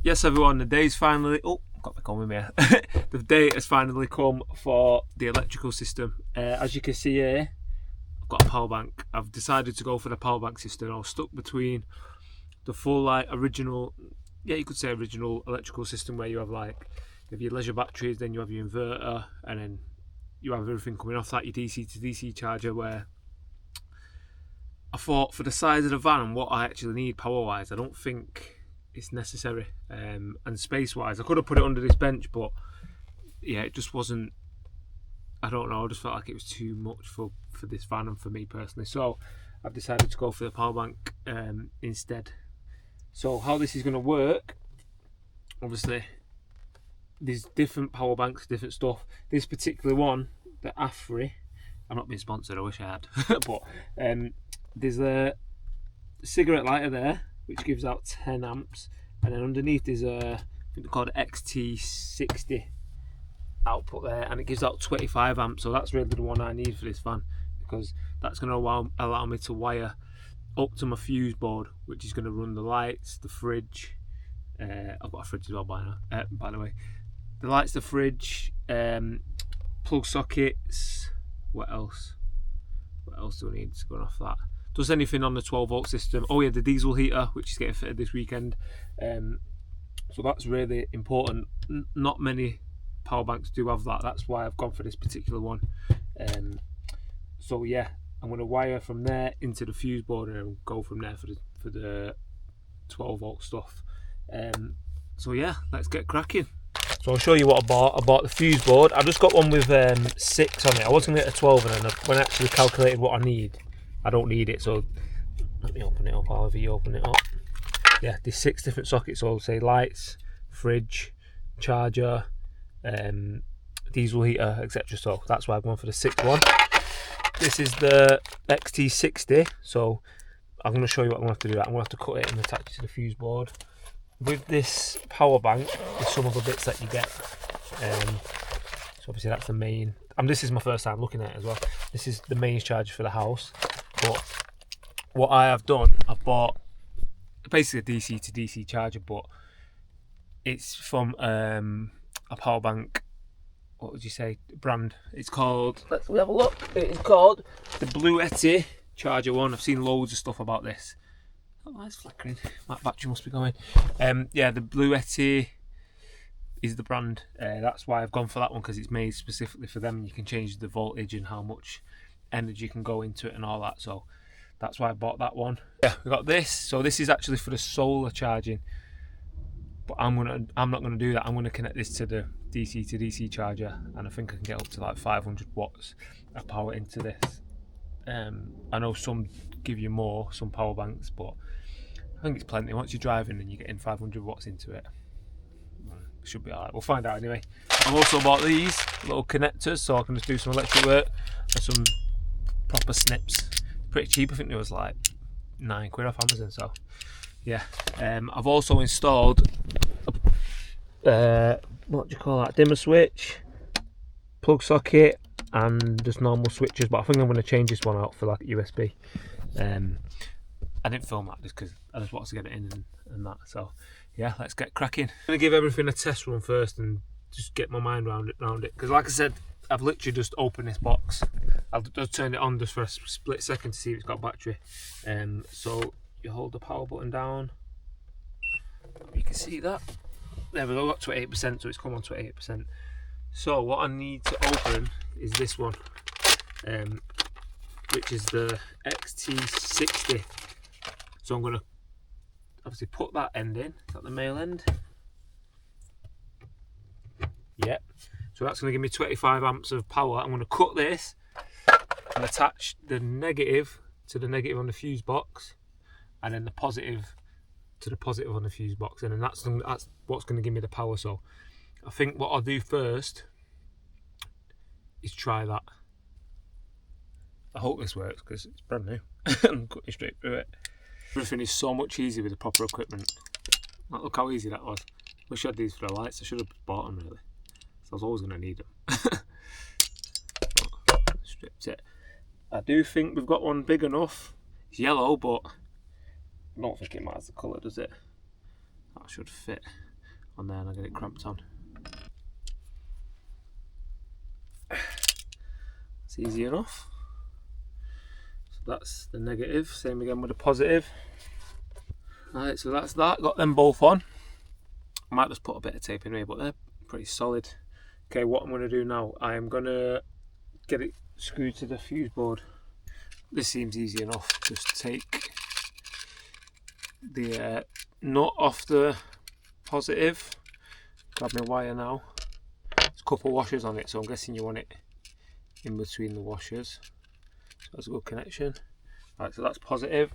Yes, everyone, the day's finally... Oh, got my comb with me. The day has finally come for the electrical system. As you can see here, I've got a power bank. I've decided to go for the power bank system. I was stuck between the full, original... Yeah, you could say original electrical system where you have, you have your leisure batteries, then you have your inverter, and then you have everything coming off that, your DC to DC charger, where I thought for the size of the van and what I actually need power-wise, I don't think it's necessary. And space-wise, I could have put it under this bench, but yeah, it just wasn't, I don't know, I just felt like it was too much for this van and for me personally. So I've decided to go for the power bank instead. So how this is going to work, obviously, there's different power banks, different stuff. This particular one, the Aferiy, I'm not being sponsored, I wish I had, but there's a cigarette lighter there, which gives out 10 amps, and then underneath there's I think they're called XT60 output there, and it gives out 25 amps. So that's really the one I need for this van, because that's going to allow me to wire up to my fuse board, which is going to run the lights, the fridge. I've got a fridge as well by now, by the way. The lights, the fridge, plug sockets. What else do I need to go off that? Does anything on the 12 volt system. Oh yeah, the diesel heater, which is getting fitted this weekend. So that's really important. Not many power banks do have that. That's why I've gone for this particular one. So yeah, I'm going to wire from there into the fuse board and go from there for the 12 volt stuff. So yeah, let's get cracking. So I'll show you what I bought. I bought the fuse board. I just got one with 6 on it. I was going to get a 12, and then when I actually calculated what I need, I don't need it. So let me open it up, however you open it up. Yeah, there's 6 different sockets. So I'll say lights, fridge, charger, diesel heater, etc. So that's why I've gone for the 6th one. This is the XT60. So I'm going to show you what I'm going to have to do. I'm going to have to cut it and attach it to the fuse board. With this power bank, there's some other bits that you get. So obviously that's the main. This is my first time looking at it as well. This is the mains charger for the house. But what I have done, I've bought basically a DC to DC charger, but it's from a power bank. What would you say? Brand. It's called. Let's have a look. It is called the Bluetti charger one. I've seen loads of stuff about this. Oh, it's flickering. That battery must be going. Yeah, the Bluetti is the brand. That's why I've gone for that one, because it's made specifically for them. You can change the voltage and how much energy can go into it and all that. So that's why I bought that one. Yeah, we got this. So this is actually for the solar charging, but I'm not gonna do that. I'm gonna connect this to the DC to DC charger, and I think I can get up to like 500 watts of power into this. I know some give you more, some power banks, but I think it's plenty. Once you're driving and you're getting 500 watts into it, it should be alright. We'll find out anyway. I've also bought these little connectors, so I can just do some electric work and some proper snips. Pretty cheap. I think it was like £9 off Amazon. So yeah, I've also installed what do you call that? Dimmer switch, plug socket, and just normal switches. But I think I'm going to change this one out for like a USB. I didn't film that just because I just wanted to get it in and that. So yeah, let's get cracking. I'm going to give everything a test run first and just get my mind around it. Because like I said, I've literally just opened this box. I've just turned it on just for a split second to see if it's got battery. So you hold the power button down. You can see that. There we go, got 28%, so it's come on 28%. So what I need to open is this one, which is the XT60. So I'm going to obviously put that end in. Is that the male end? Yep. So that's going to give me 25 amps of power. I'm going to cut this and attach the negative to the negative on the fuse box, and then the positive to the positive on the fuse box, and then that's what's going to give me the power. So I think what I'll do first is try that. I hope this works because it's brand new. I'm cutting straight through it. Everything is so much easier with the proper equipment. Look how easy that was. Wish I had these for the lights. I should have bought them really. So I was always going to need them. Stripped it. I do think we've got one big enough. It's yellow, but I don't think it matters the colour, does it? That should fit. on there and I get it cramped on. It's easy enough. So that's the negative, same again with the positive. Right, so that's that, got them both on. I might just put a bit of tape in here, but they're pretty solid. Okay, what I'm going to do now, I am going to get it screwed to the fuse board. This seems easy enough. Just take the nut off the positive, grab my wire now. There's a couple washers on it, so I'm guessing you want it in between the washers. So that's a good connection. Right, so that's positive.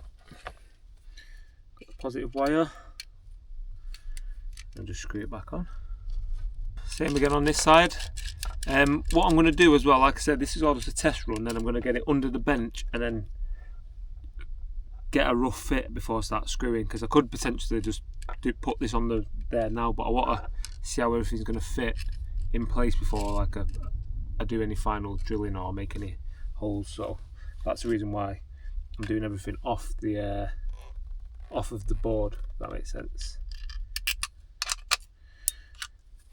Got the positive wire. And just screw it back on. Same again on this side. What I'm going to do as well, like I said, this is all just a test run, then I'm going to get it under the bench and then get a rough fit before I start screwing, because I could potentially just put this on there now, but I want to see how everything's going to fit in place before I do any final drilling or make any holes. So that's the reason why I'm doing everything off of the board, if that makes sense.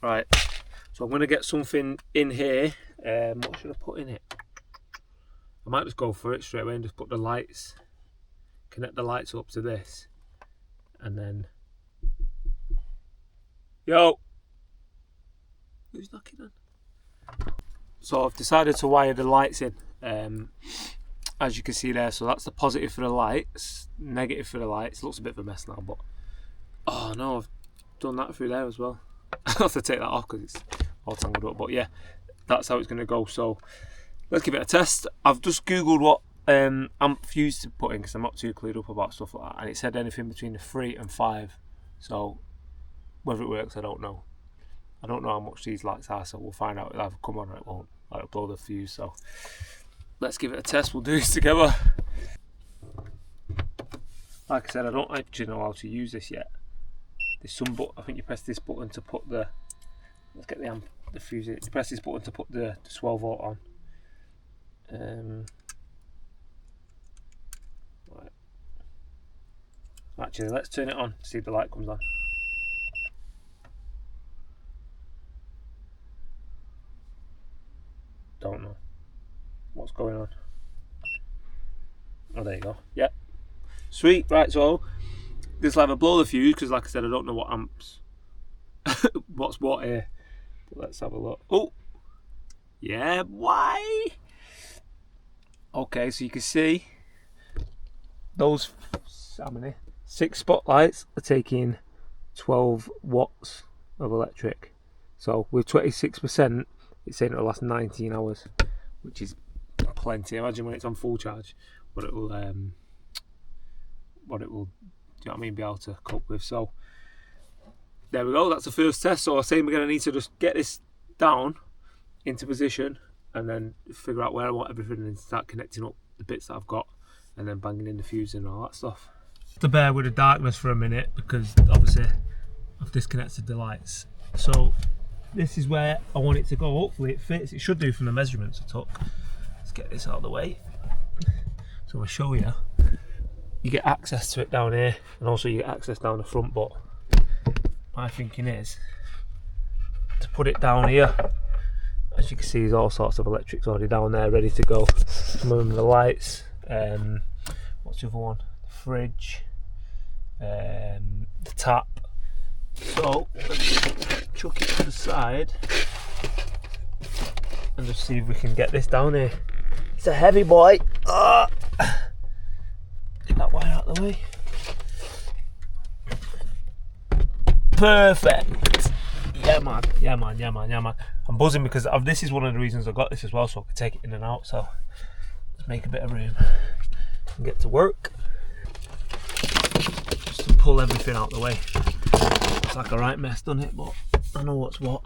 Right, so I'm going to get something in here. What should I put in it? I might just go for it straight away and just put the lights, connect the lights up to this, and then... Yo! Who's knocking on? So I've decided to wire the lights in, as you can see there. So that's the positive for the lights, negative for the lights. Looks a bit of a mess now, but... Oh no, I've done that through there as well. I'll have to take that off because it's all tangled up, but yeah, that's how it's going to go. So let's give it a test. I've just googled what amp fuse to put in because I'm not too clued up about stuff like that, and it said anything between the 3 and 5. So whether it works, I don't know. I don't know how much these lights are, so we'll find out. It'll either come on or it won't. I'll blow the fuse. So let's give it a test. We'll do this together. Like I said, I don't actually know how to use this yet. There's some button, I think you press this button to put the, let's get the fuse in. You press this button to put the 12 volt on. Right. Actually, let's turn it on to see if the light comes on. Don't know what's going on. Oh, there you go. Yep. Sweet. Right, so this will either blow the fuse, because like I said, I don't know what amps, what's what here. But let's have a look. Oh, yeah, why? Okay, so you can see those, how many? 6 spotlights are taking 12 watts of electric. So with 26%, it's saying it'll last 19 hours, which is plenty. Imagine when it's on full charge, what it will, do you know what I mean, be able to cope with. So there we go, that's the first test. So I say we're going to need to just get this down into position and then figure out where I want everything and start connecting up the bits that I've got and then banging in the fuse and all that stuff. To bear with the darkness for a minute, because obviously I've disconnected the lights. So this is where I want it to go. Hopefully it fits. It should do from the measurements I took. Let's get this out of the way. So I'll show you. You get access to it down here, and also you get access down the front, but my thinking is to put it down here. As you can see, there's all sorts of electrics already down there ready to go. Some of them are the lights, what's the other one? The fridge, the tap. So let's chuck it to the side and just see if we can get this down here. It's a heavy boy. Get that wire out of the way. Perfect. Yeah man, yeah man, yeah man, yeah man. I'm buzzing because this is one of the reasons I got this as well, so I can take it in and out. So let's make a bit of room and get to work. Just to pull everything out the way. It's like a right mess, doesn't it? But I know what's what.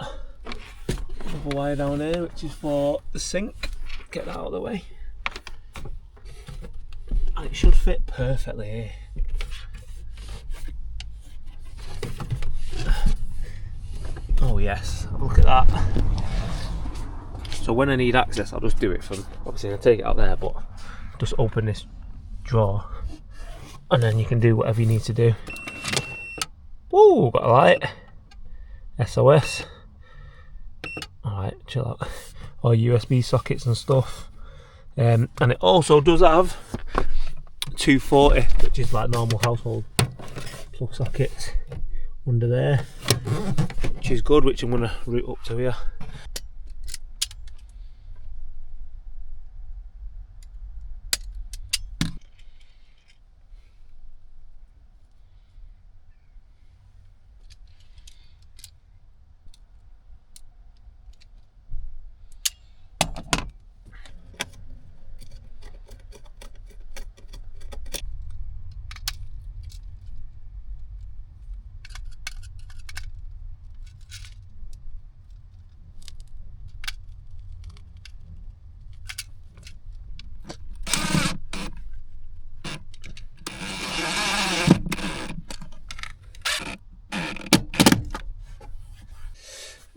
Another wire down here, which is for the sink. Get that out of the way. And it should fit perfectly here. Oh yes, look at that. So when I need access, I'll just do it from, obviously I'll take it out there, but just open this drawer and then you can do whatever you need to do. Ooh, got a light. SOS. Alright, chill out. Or USB sockets and stuff. And it also does have 240, which is like normal household plug sockets under there, which is good, which I'm going to route up to here.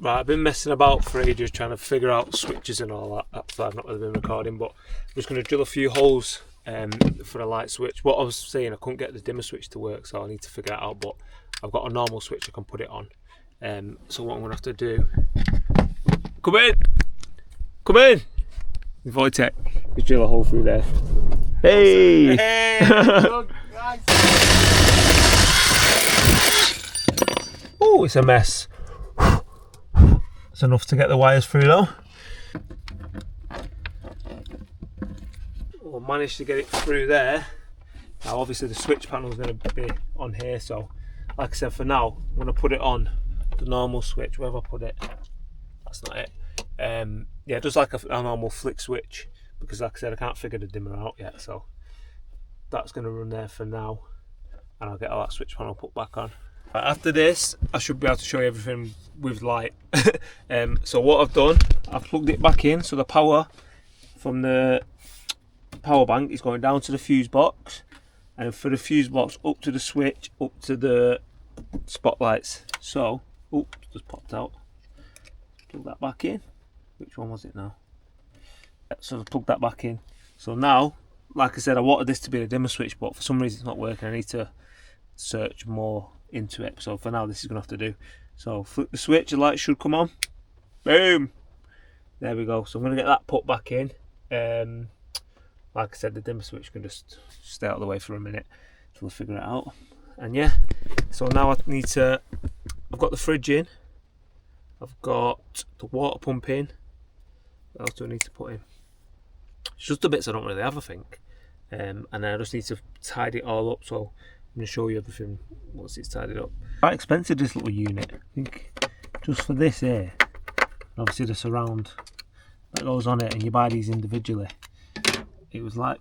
Right, I've been messing about for ages trying to figure out switches and all that. That's why I've not really been recording, but I'm just going to drill a few holes for a light switch. What I was saying, I couldn't get the dimmer switch to work, so I need to figure it out, but I've got a normal switch I can put it on. So what I'm going to have to do... Come in! Come in! Wojtek, just drill a hole through there. Hey! Hey! Oh, it's a mess. It's enough to get the wires through though. We'll manage to get it through there. Now obviously the switch panel is going to be on here, so like I said, for now I'm going to put it on the normal switch. Where have I put it? That's not it. Yeah, just like a normal flick switch, because like I said, I can't figure the dimmer out yet, so that's going to run there for now, and I'll get all that switch panel put back on. Right, after this, I should be able to show you everything with light. So what I've done, I've plugged it back in, so the power from the power bank is going down to the fuse box, and for the fuse box up to the switch, up to the spotlights. So, oops, just popped out. Plug that back in. Which one was it now? So I've plugged that back in. So now, like I said, I wanted this to be a dimmer switch, but for some reason it's not working. I need to search more into it, so for now this is gonna have to do. So flip the switch, the light should come on. Boom, there we go. So I'm gonna get that put back in. Like I said, the dimmer switch can just stay out of the way for a minute so we'll figure it out. And yeah, so now I need to, I've got the fridge in, I've got the water pump in. What else do I need to put in? It's just the bits I don't really have, I think. And then I just need to tidy it all up, so I'm going to show you everything once it's tidied up. Quite expensive, this little unit. I think just for this here, obviously the surround that goes on it, and you buy these individually, it was like,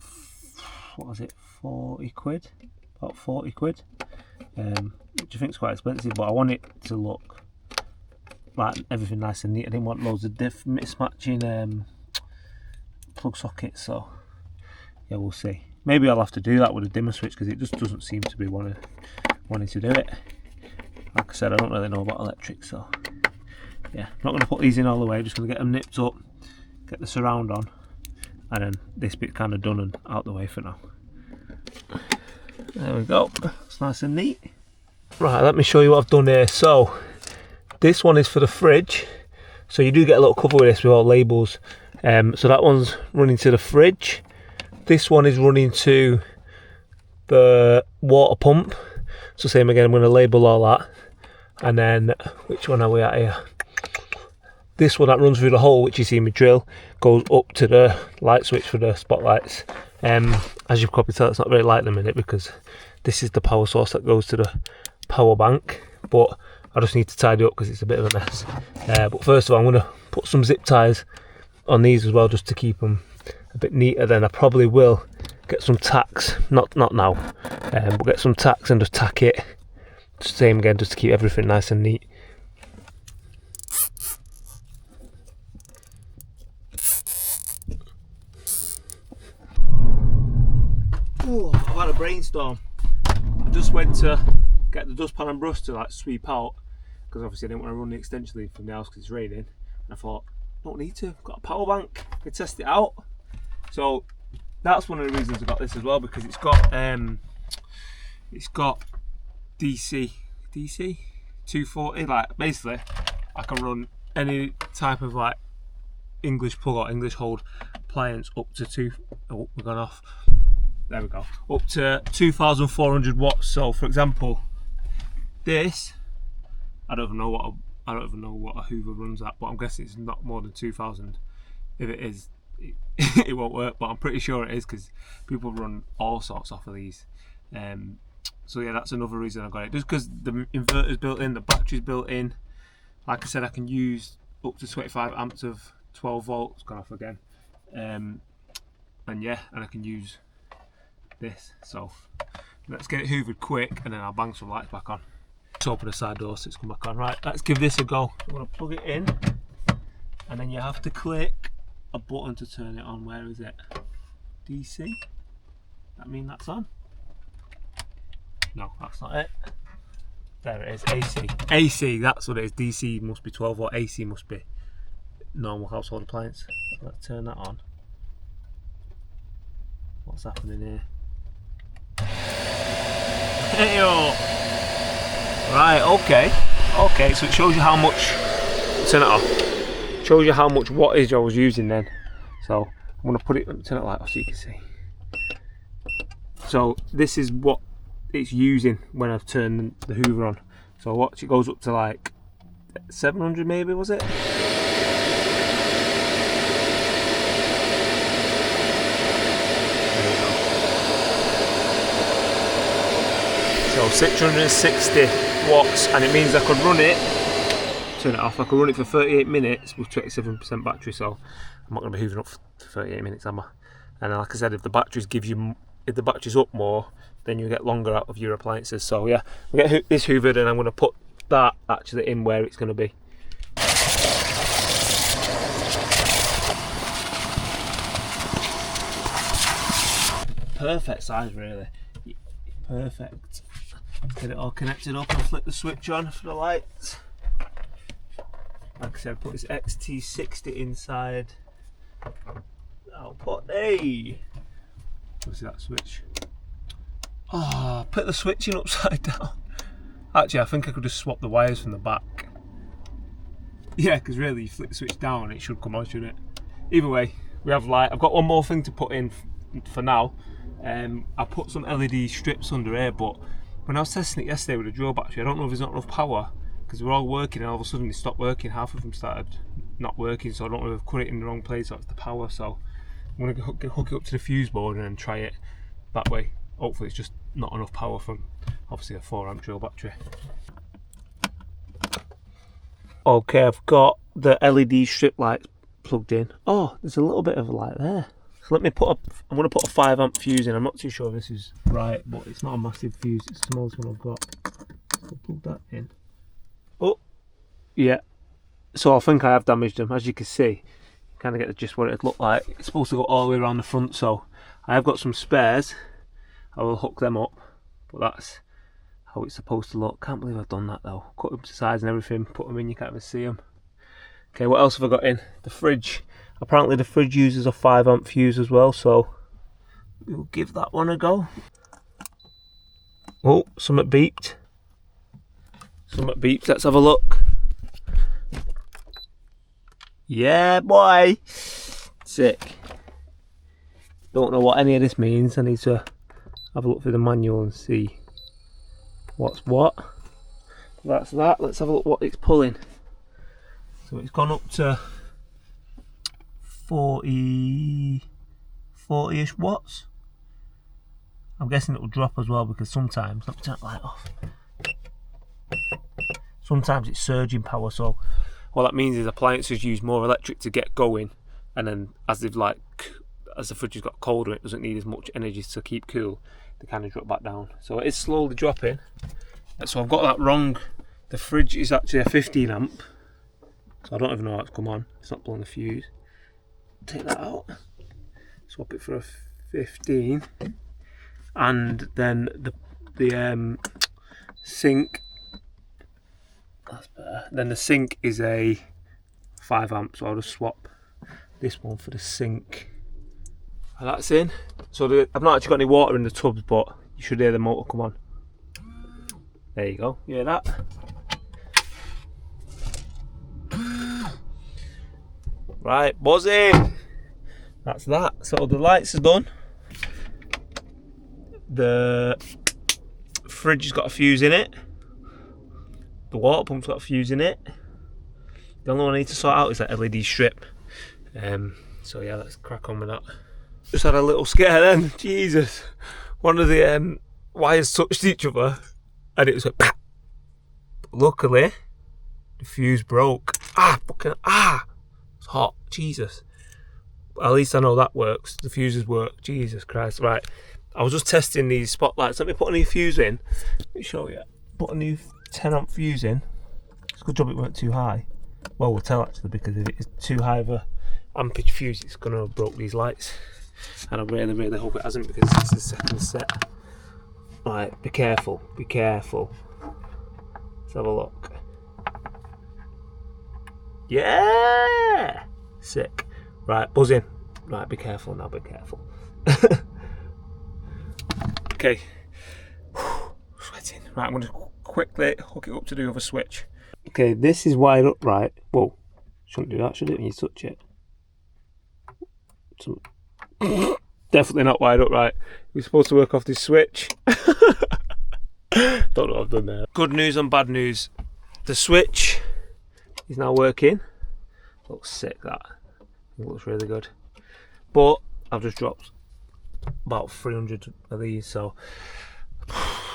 what was it, 40 quid? About 40 quid, which I think is quite expensive, but I want it to look like everything nice and neat. I didn't want loads of mismatching plug sockets, so yeah, we'll see. Maybe I'll have to do that with a dimmer switch, because it just doesn't seem to be wanting to do it. Like I said, I don't really know about electrics, so yeah, I'm not going to put these in all the way. I'm just going to get them nipped up, get the surround on, and then this bit kind of done and out the way for now. There we go, it's nice and neat. Right, let me show you what I've done here. So this one is for the fridge, so you do get a little cover with this with all labels. So that one's running to the fridge. This one is running to the water pump. So same again, I'm going to label all that. And then, which one are we at here? This one that runs through the hole, which you see me drill, goes up to the light switch for the spotlights. As you can probably tell, it's not very light at the minute, because this is the power source that goes to the power bank. But I just need to tidy up because it's a bit of a mess. But first of all, I'm going to put some zip ties on these as well, just to keep them a bit neater. Then I probably will get some tacks, not now, but get some tacks and just tack it. Same again, just to keep everything nice and neat. Ooh, I've had a brainstorm. I just went to get the dustpan and brush to like sweep out, because obviously I didn't want to run the extension lead from the house because it's raining. And I thought, don't need to, I've got a power bank, I can test it out. So that's one of the reasons I got this as well, because it's got DC 240. Like basically, I can run any type of like English plug or English hold appliance up to oh, we're gone off. There we go. Up to 2,400 watts. So, for example, this, I don't even know what a Hoover runs at, but I'm guessing it's not more than 2,000. If it is, it won't work. But I'm pretty sure it is because people run all sorts off of these. So yeah, that's another reason I got it. Just because the inverter's built in, the battery's built in. Like I said, I can use up to 25 amps of 12 volts. Gone off again. And yeah, and I can use this. So let's get it hoovered quick and then I'll bang some lights back on. Let's open the side door so it's come back on. Right, let's give this a go. I'm going to plug it in and then you have to click a button to turn it on. Where is it? DC? That mean that's on? No, that's not it. There it is, AC. AC, that's what it is. DC must be 12 volt, AC must be normal household appliance. Let's turn that on. What's happening here? Hey-o. Right, okay, so it shows you how much, turn it off, it shows you how much wattage I was using then. So I'm going to put it, turn it light off so you can see. So this is what it's using when I've turned the Hoover on. So watch, it goes up to like 700 maybe, was it? So 660 watts, and it means I could run it, turn it off, I could run it for 38 minutes with 27% battery, so I'm not going to be hoovering up for 38 minutes, am I? And like I said, if the batteries if the battery's up more, then you get longer out of your appliances. So yeah, we'll get this hoovered and I'm going to put that actually in where it's going to be. Perfect size really, perfect. Get it all connected up and flip the switch on for the lights. Like I said, put this XT60 inside. I'll put what's that switch? Oh, put the switch in upside down. Actually, I think I could just swap the wires from the back. Yeah, because really, you flip the switch down, it should come on, shouldn't it? Either way, we have light. I've got one more thing to put in for now. I put some LED strips under here, but when I was testing it yesterday with a dual battery, I don't know if there's not enough power because we're all working and all of a sudden they stopped working. Half of them started not working, so I don't know if I've put it in the wrong place or it's the power. So I'm going to hook it up to the fuse board and then try it that way. Hopefully it's just not enough power from obviously a 4 amp dual battery. Okay, I've got the LED strip lights plugged in. Oh, there's a little bit of a light there. So let me I'm going to put a 5 amp fuse in. I'm not too sure if this is right, but it's not a massive fuse, it's the smallest one I've got. So I'll plug that in. Oh, yeah. So I think I have damaged them. As you can see, you kind of get the gist what it'd look like. It's supposed to go all the way around the front, so I have got some spares. I will hook them up, but that's how it's supposed to look. Can't believe I've done that though. Cut them to size and everything, put them in, you can't even see them. Okay, what else have I got in? The fridge. Apparently the fridge uses a 5 amp fuse as well, so we'll give that one a go. Oh, something beeped. Something beeped, let's have a look. Yeah, boy! Sick. Don't know what any of this means. I need to have a look through the manual and see what's what. That's that. Let's have a look what it's pulling. So it's gone up to 40-ish watts. I'm guessing it will drop as well because sometimes, let me turn the light off. Sometimes it's surging power, so what that means is appliances use more electric to get going, and then as the fridge has got colder, it doesn't need as much energy to keep cool. They kind of drop back down. So it is slowly dropping. So I've got that wrong. The fridge is actually a 15 amp. So I don't even know how it's come on. It's not blowing the fuse. Take that out. Swap it for a 15. And then the sink. That's better. Then the sink is a 5 amp. So I'll just swap this one for the sink. And that's in. So I've not actually got any water in the tubs, but you should hear the motor come on. There you go. You hear that? Right, buzzing. That's that. So the lights are done. The fridge has got a fuse in it. The water pump's got a fuse in it. The only one I need to sort out is that LED strip. So yeah, let's crack on with that. Just had a little scare then. Jesus. One of the wires touched each other and it was like, luckily the fuse broke. It's hot. Jesus. At least I know that works. The fuses work. Jesus Christ. Right. I was just testing these spotlights. Let me put a new fuse in. Let me show you. Put a new 10 amp fuse in. It's a good job it weren't too high. Well, we'll tell actually, because if it's too high of a ampage fuse, it's going to have broke these lights. And I really, really hope it hasn't, because it's the second set. Right, be careful. Be careful. Let's have a look. Yeah! Sick. Right, buzz in. Right, be careful now, be careful. Okay. Sweating. Right, I'm going to quickly hook it up to the other switch. Okay, this is wired up right. Whoa. Shouldn't do that, should it, when you touch it? Definitely not wired up right. We're supposed to work off this switch. Don't know what I've done there. Good news and bad news. The switch is now working. Looks sick, that. It looks really good. But I've just dropped about 300 of these, so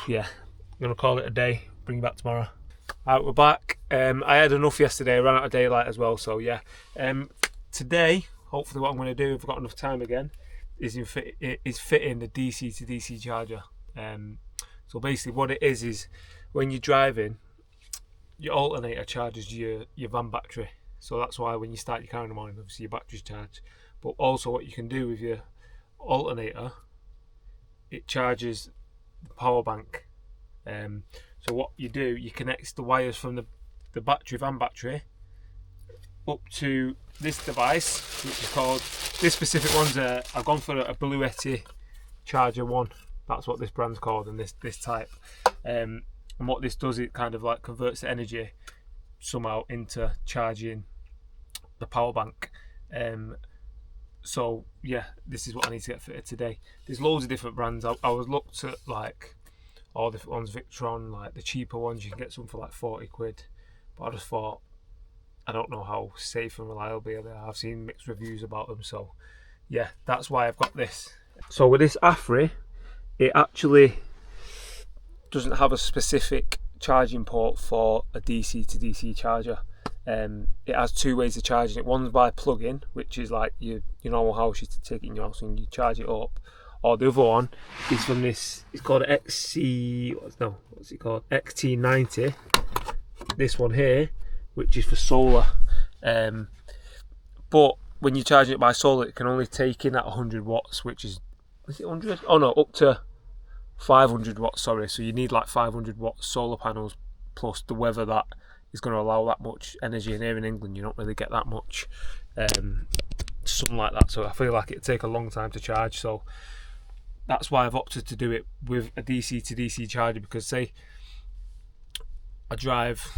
yeah, I'm gonna call it a day. Bring you back tomorrow. Alright, we're back. I had enough yesterday. I ran out of daylight as well, so yeah. Today, hopefully, what I'm going to do, if I've got enough time again, is fitting the DC to DC charger. So basically, what it is when you're driving, your alternator charges your van battery. So that's why when you start your car in the morning, obviously your battery's charged. But also, what you can do with your alternator, it charges the power bank. So what you do, you connect the wires from the van battery up to this device, which is called, this specific one's I've gone for a Bluetti charger one. That's what this brand's called, and this type. And what this does, it kind of like converts the energy somehow into charging the power bank. So yeah, this is what I need to get fitted today. There's loads of different brands. I was looked at like all different ones, Victron, like the cheaper ones, you can get some for like 40 quid. But I just thought, I don't know how safe and reliable they are. I've seen mixed reviews about them, so yeah, that's why I've got this. So with this Aferiy, it actually doesn't have a specific charging port for a DC to DC charger. It has two ways of charging it. One's by plug-in, which is like your normal house, you take it in your house and you charge it up. Or the other one is from this, it's called what's it called? XT90. This one here, which is for solar. But when you charge it by solar, it can only take in at 100 watts, which is it 100? Oh no, up to 500 watts, sorry. So you need like 500 watt solar panels plus the weather that is going to allow that much energy. And here in England, you don't really get that much something like that. So I feel like it'd take a long time to charge. So that's why I've opted to do it with a DC to DC charger, because say I drive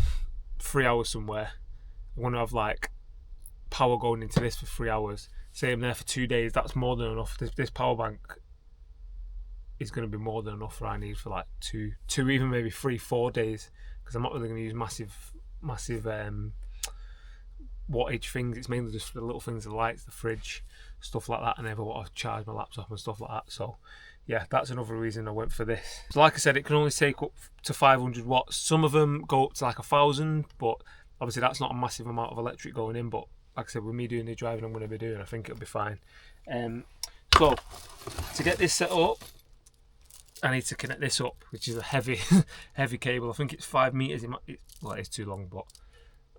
3 hours somewhere, I want to have like power going into this for 3 hours. Say I'm there for 2 days, that's more than enough. This power bank is going to be more than enough for I need for like two even maybe 3-4 days, because I'm not really going to use massive wattage things. It's mainly just for the little things, the lights, the fridge, stuff like that. I never want to charge my laptop and stuff like that. So yeah, that's another reason I went for this. So like I said, it can only take up to 500 watts. Some of them go up to like 1,000, but obviously that's not a massive amount of electric going in. But like I said, with me doing the driving I'm going to be doing, I think it'll be fine. So to get this set up, I need to connect this up, which is a heavy cable. I think it's 5 meters. Well, it's too long, but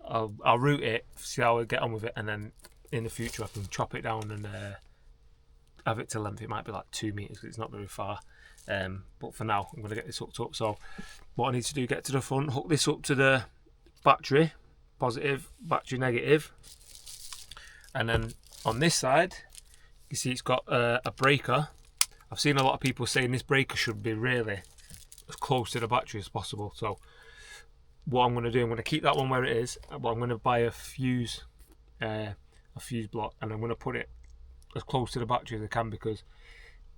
I'll route it, see how I get on with it, and then in the future I can chop it down and have it to length. It might be like 2 meters because it's not very far. But for now, I'm going to get this hooked up. So what I need to do, get to the front, hook this up to the battery, positive, battery negative. And then on this side, you see it's got a breaker. I've seen a lot of people saying this breaker should be really as close to the battery as possible. So what I'm going to do, I'm going to keep that one where it is, but I'm going to buy a fuse, a a fuse block, and I'm going to put it as close to the battery as I can, because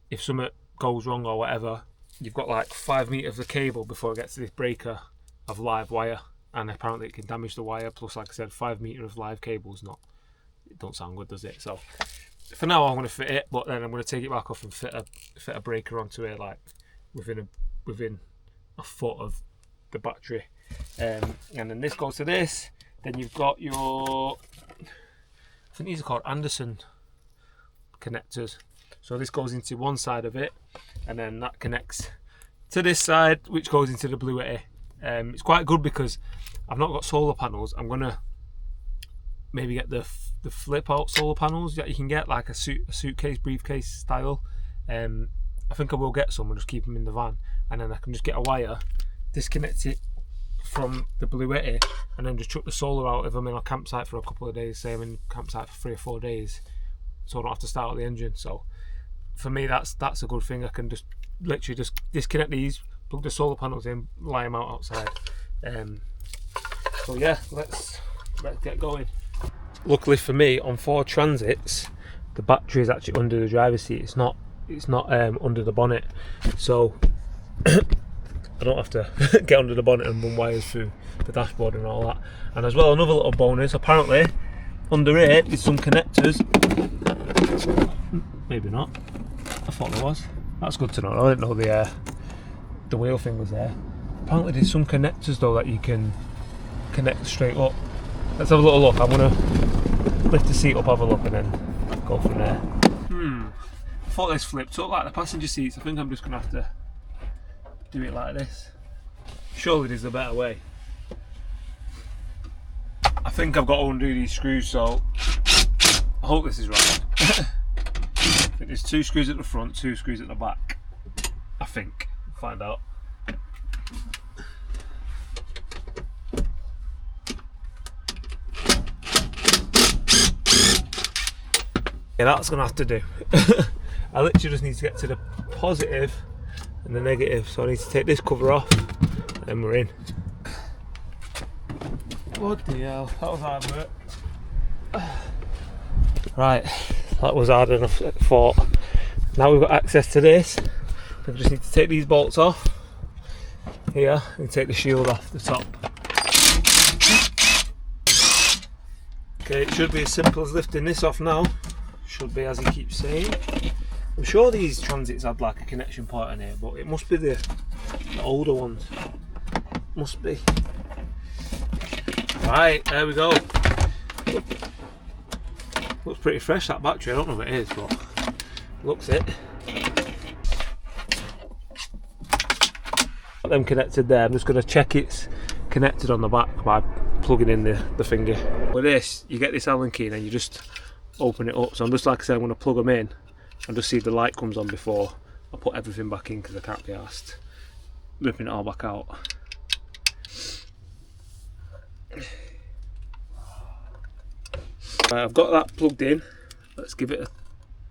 if something goes wrong or whatever, you've got like 5 meters of cable before it gets to this breaker of live wire, and apparently it can damage the wire. Plus, like I said, 5 meters of live cable is not, it don't sound good, does it? So for now I'm going to fit it, but then I'm going to take it back off and fit a breaker onto it, like within a foot of the battery. And then this goes to this. Then you've got your, I think these are called Anderson connectors. So this goes into one side of it, and then that connects to this side, which goes into the Bluetti. It's quite good because I've not got solar panels. I'm gonna maybe get the flip out solar panels that you can get, like a suitcase, briefcase style. I think I will get some and just keep them in the van, and then I can just get a wire, disconnect it from the Bluetti, and then just chuck the solar out if I'm in a campsite for a couple of days. Say I'm in campsite for 3 or 4 days, so I don't have to start up the engine. So for me, that's a good thing. I can just literally just disconnect these, plug the solar panels in, lie them out outside. So yeah, let's get going. Luckily for me, on Ford Transits, the battery is actually under the driver's seat. It's not under the bonnet, so I don't have to get under the bonnet and run wires through the dashboard and all that. And as well, another little bonus, apparently under it is some connectors. Maybe not. I thought there was. That's good to know. I didn't know the wheel thing was there. Apparently there's some connectors though that you can connect straight up. Let's have a little look. I'm gonna lift the seat up, have a look, and then go from there. I thought this flipped up like the passenger seats. I think I'm just gonna have to do it like this. Surely there's a better way. I think I've got to undo these screws, so I hope this is right. I think there's 2 screws at the front, 2 screws at the back. I think. We'll find out. Yeah, that's gonna have to do. I literally just need to get to the positive and the negative, so I need to take this cover off, and then we're in. Bloody hell, that was hard work. Right, that was hard enough I thought. Now we've got access to this. We just need to take these bolts off here and take the shield off the top. Okay, it should be as simple as lifting this off now. Should be, as he keeps saying. I'm sure these Transits had like a connection point in here, but it must be the older ones. Must be. Right, there we go. Looks pretty fresh, that battery. I don't know if it is, but looks it. Got them connected there. I'm just going to check it's connected on the back by plugging in the finger. With this, you get this Allen key and then you just open it up. So I'm just, like I said, I'm going to plug them in and just see if the light comes on before I put everything back in, because I can't be arsed ripping it all back out. Right, I've got that plugged in. Let's give it a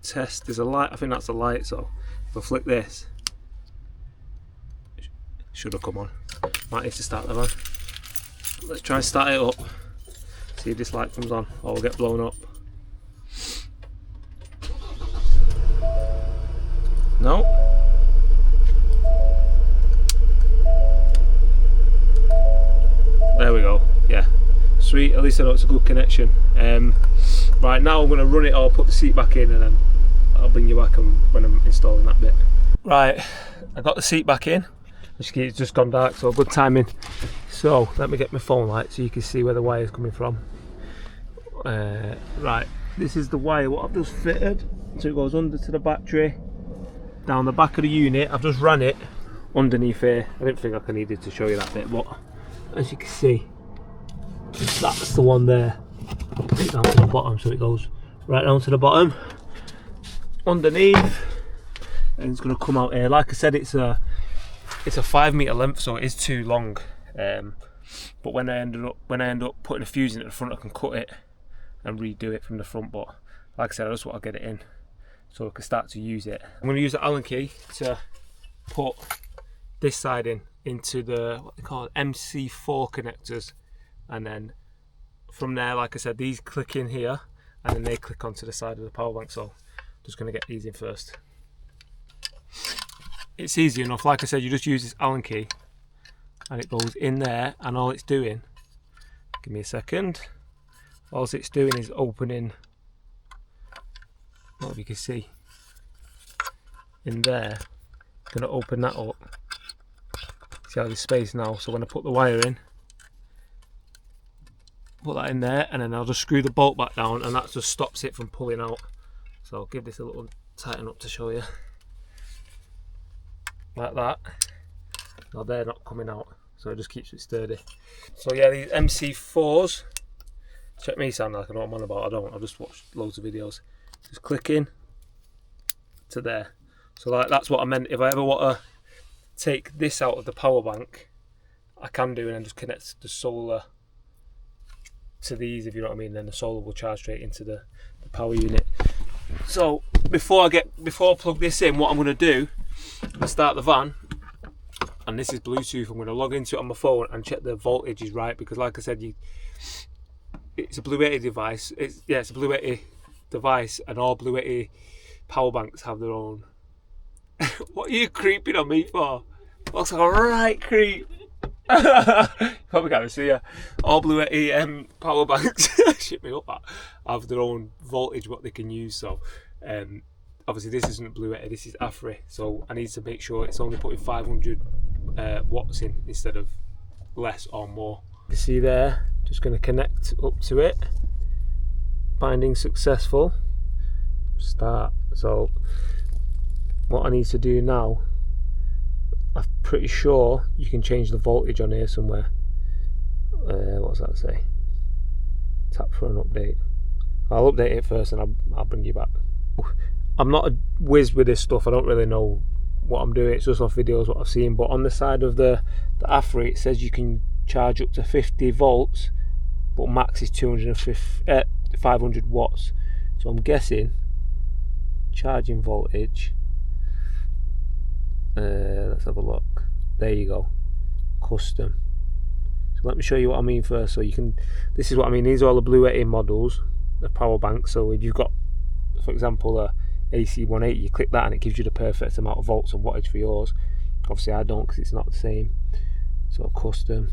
test. There's a light, I think that's a light, so if I flick this, it should have come on. Might need to start the van. Let's try and start it up, see if this light comes on or we'll get blown up. No. There we go. Yeah. Sweet. At least I know it's a good connection. Right, now I'm going to run it or put the seat back in, and then I'll bring you back when I'm installing that bit. Right, I got the seat back in. It's just gone dark, so good timing. So let me get my phone light so you can see where the wire is coming from. Right, this is the wire what I've just fitted. So it goes under to the battery, down the back of the unit. I've just ran it underneath here. I didn't think I needed to show you that bit, but as you can see, that's the one there. I'll put it down to the bottom so it goes right down to the bottom underneath, and it's going to come out here. Like I said, it's a 5 meter length, so it is too long. But when I end up putting a fuse in at the front, I can cut it and redo it from the front. But like I said, I just want to get it in so I can start to use it. I'm going to use the Allen key to put this side into the what they call MC4 connectors, and then from there, like I said, these click in here, and then they click onto the side of the power bank. So I'm just going to get these in first. It's easy enough. Like I said, you just use this Allen key and it goes in there, and all it's doing, give me a second, all it's doing is opening, what if you can see in there, I'm going to open that up. See how there's space now, so when I put the wire in, put that in there, and then I'll just screw the bolt back down, and that just stops it from pulling out. So I'll give this a little tighten up to show you, like that. Now they're not coming out, so it just keeps it sturdy. So yeah, these MC4s, check me sound like I know what I'm on about. I don't, I've just watched loads of videos. Just click in to there. So like, that's what I meant. If I ever want to take this out of the power bank, I can do, and then just connect the solar to these, if you know what I mean. Then the solar will charge straight into the power unit. So before I plug this in, what I'm going to do, I start the van, and this is Bluetooth. I'm going to log into it on my phone and check the voltage is right, because like I said, it's a Bluetti device. It's a Bluetti device, and all Bluetti power banks have their own. What are you creeping on me for? Looks like a right creep. Probably can't see ya. All Bluetti power banks, shit me up, that have their own voltage what they can use. So obviously this isn't Bluetti, this is Aferiy. So I need to make sure it's only putting 500 watts in instead of less or more. You see there, just going to connect up to it. Binding successful. Start. So what I need to do now, I'm pretty sure you can change the voltage on here somewhere. What does that say? Tap for an update. I'll update it first and I'll bring you back. I'm not a whiz with this stuff. I don't really know what I'm doing. It's just off videos what I've seen. But on the side of the Aferiy, it says you can charge up to 50 volts, but max is 500 watts. So I'm guessing charging voltage. Let's have a look. There you go. Custom. So let me show you what I mean first. So you can. This is what I mean. These are all the Bluetti models, the power bank. So if you've got, for example, a AC180, you click that and it gives you the perfect amount of volts and wattage for yours. Obviously I don't, because it's not the same. So custom.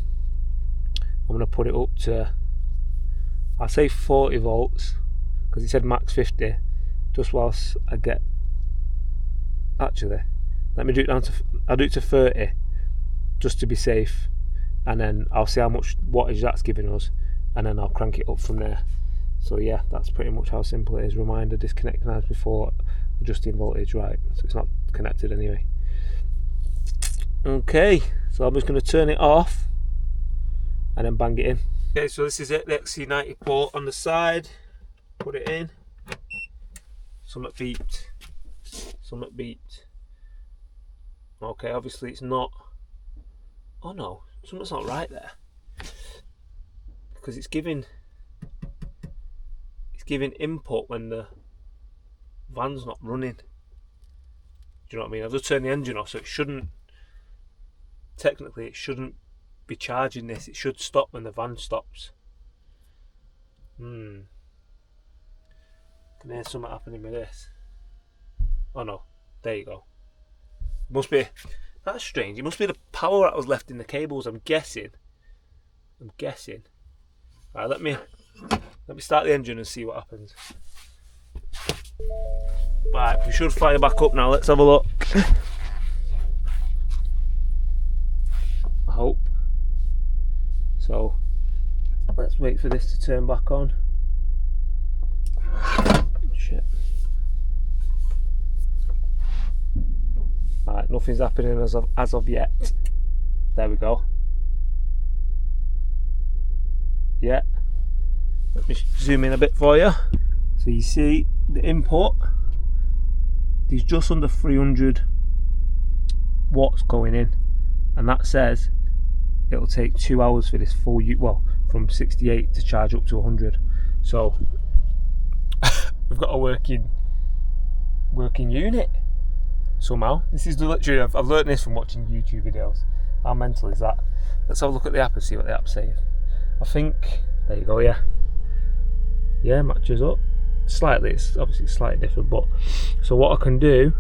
I'm going to put it up to, I'll say 40 volts, because it said max 50. Just whilst I get, actually, let me do it down to, I'll do it to 30, just to be safe, and then I'll see how much wattage that's giving us, and then I'll crank it up from there. So yeah, that's pretty much how simple it is. Reminder, disconnect knives before adjusting voltage, right, so it's not connected anyway. Okay, so I'm just going to turn it off and then bang it in. Okay, so this is it, the XC90 port on the side, put it in. Something beeped. Something beeped. Okay, obviously it's not. Oh no, something's not right there. Because it's giving input when the van's not running. Do you know what I mean? I've just turned the engine off, so it shouldn't. Technically, it shouldn't be charging this. It should stop when the van stops. Can hear something happening with this. Oh no, there you go. Must be, that's strange. It must be the power that was left in the cables, I'm guessing. Right, let me start the engine and see what happens. Right, we should fire back up now. Let's have a look. I hope. So, let's wait for this to turn back on. Shit. Right, nothing's happening as of yet. There we go. Yeah. Let me zoom in a bit for you. So you see the input. There's just under 300 watts going in, and that says it'll take 2 hours for this full from 68 to charge up to 100. So we've got a working unit somehow. This is literally, I've learned this from watching YouTube videos. How mental is that? Let's have a look at the app and see what the app's saying. I think, there you go, yeah, matches up. slightly. It's obviously slightly different, but so what I can do,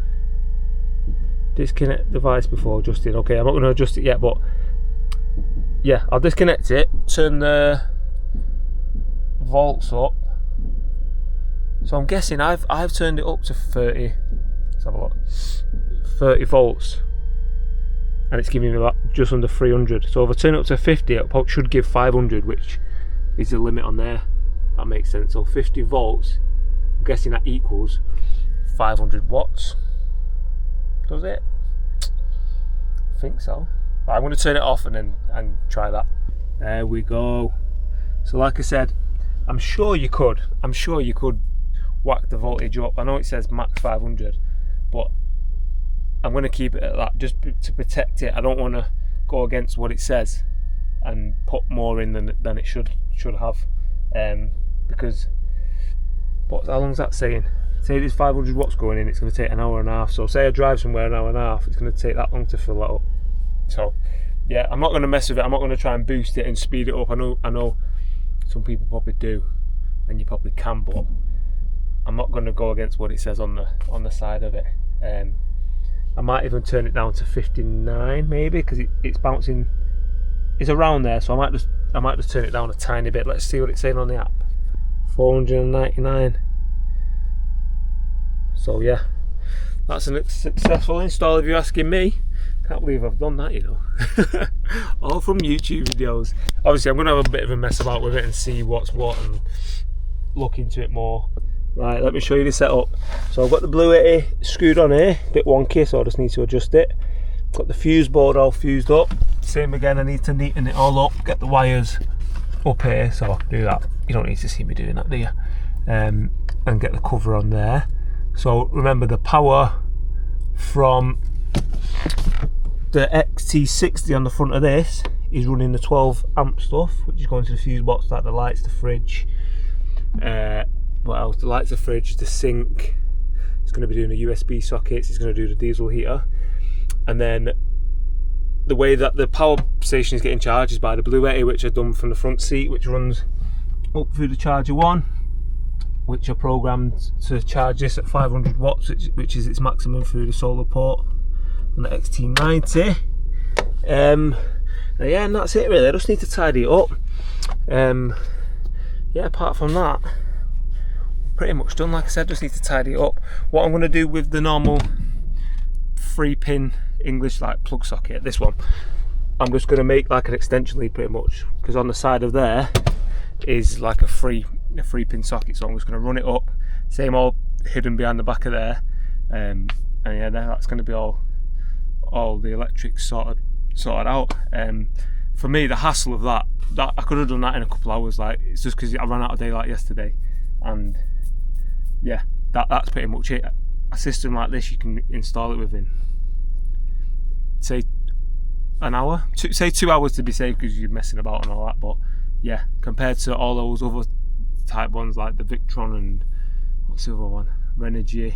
disconnect the device before adjusting. Okay, I'm not going to adjust it yet, but yeah, I'll disconnect it, turn the volts up. So I'm guessing I've turned it up to 30. Let's have a look. 30 volts, and it's giving me about just under 300. So if I turn it up to 50, it should give 500, which is the limit on there. That makes sense. So 50 volts, I'm guessing that equals 500 watts. Does it? I think so. Right, I'm going to turn it off and try that. There we go. So like I said, I'm sure you could whack the voltage up. I know it says max 500, but I'm going to keep it at that just to protect it. I don't want to go against what it says and put more in than it should have, because how long is that saying? Say there's 500 watts going in, it's going to take an hour and a half. So say I drive somewhere an hour and a half, it's going to take that long to fill that up. So yeah, I'm not going to mess with it. I'm not going to try and boost it and speed it up. I know some people probably do, and you probably can, but I'm not going to go against what it says on the side of it. I might even turn it down to 59 maybe, because it's bouncing. It's around there, so I might just turn it down a tiny bit. Let's see what it's saying on the app. 499. So yeah, that's a successful install if you're asking me. Can't believe I've done that, you know. All from YouTube videos. Obviously I'm going to have a bit of a mess about with it and see what's what and look into it more. Right, let me show you the setup. So I've got the Bluetti screwed on here, a bit wonky, so I just need to adjust it. Got the fuse board all fused up. Same again, I need to neaten it all up, get the wires up here, so I can do that. You don't need to see me doing that, do you? And get the cover on there. So remember, the power from the XT60 on the front of this is running the 12 amp stuff, which is going to the fuse box, like the lights, the fridge, what else? The lights, the fridge, the sink. It's going to be doing the USB sockets. It's going to do the diesel heater, and then the way that the power station is getting charged is by the Bluetti, which I've done from the front seat, which runs up through the charger one, which are programmed to charge this at 500 watts, which is its maximum through the solar port on the XT90. Yeah, and that's it really. I just need to tidy it up. Yeah, apart from that, pretty much done. Like I said, just need to tidy it up. What I'm going to do with the normal 3-pin English like plug socket, this one, I'm just going to make like an extension lead pretty much, because on the side of there is like a 3-pin socket, so I'm just going to run it up, same all hidden behind the back of there, and yeah, that's going to be all the electrics sorted out. For me, the hassle of that I could have done that in a couple of hours. Like, it's just because I ran out of daylight yesterday, and yeah, that's pretty much it. A system like this, you can install it within, say, an hour, say 2 hours to be safe, because you're messing about and all that. But yeah, compared to all those other type ones like the Victron and what's the other one, Renogy,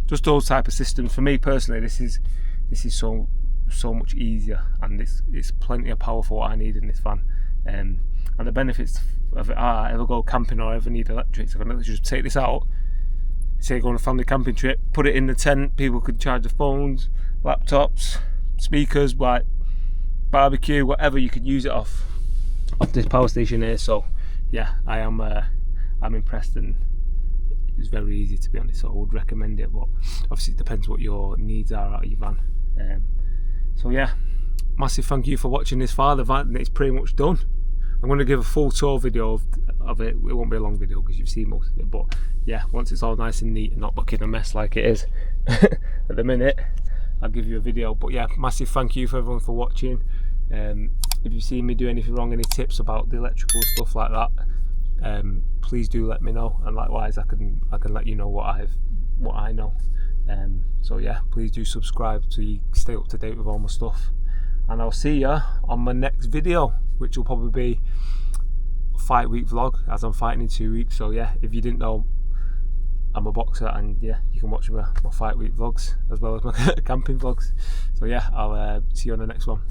just those type of systems, for me personally, this is so much easier, and it's plenty of power for what I need in this van. And the benefits of it are, if I go camping or ever need electrics, I can literally just take this out, say go on a family camping trip, put it in the tent, people could charge their phones, laptops, speakers, like barbecue, whatever, you could use it off this power station here. So yeah, I'm impressed, and it's very easy, to be honest, so I would recommend it, but obviously it depends what your needs are out of your van. So yeah, massive thank you for watching this far. The van is pretty much done. I'm going to give a full tour video of it. It won't be a long video because you've seen most of it, but yeah, once it's all nice and neat and not looking a mess like it is at the minute, I'll give you a video. But yeah, massive thank you for everyone for watching. If you've seen me do anything wrong, any tips about the electrical stuff like that, please do let me know, and likewise I can let you know what I know. So yeah, please do subscribe so you stay up to date with all my stuff, and I'll see ya on my next video, which will probably be a fight week vlog, as I'm fighting in 2 weeks. So yeah, if you didn't know, I'm a boxer, and yeah, you can watch my fight week vlogs as well as my camping vlogs. So yeah, I'll see you on the next one.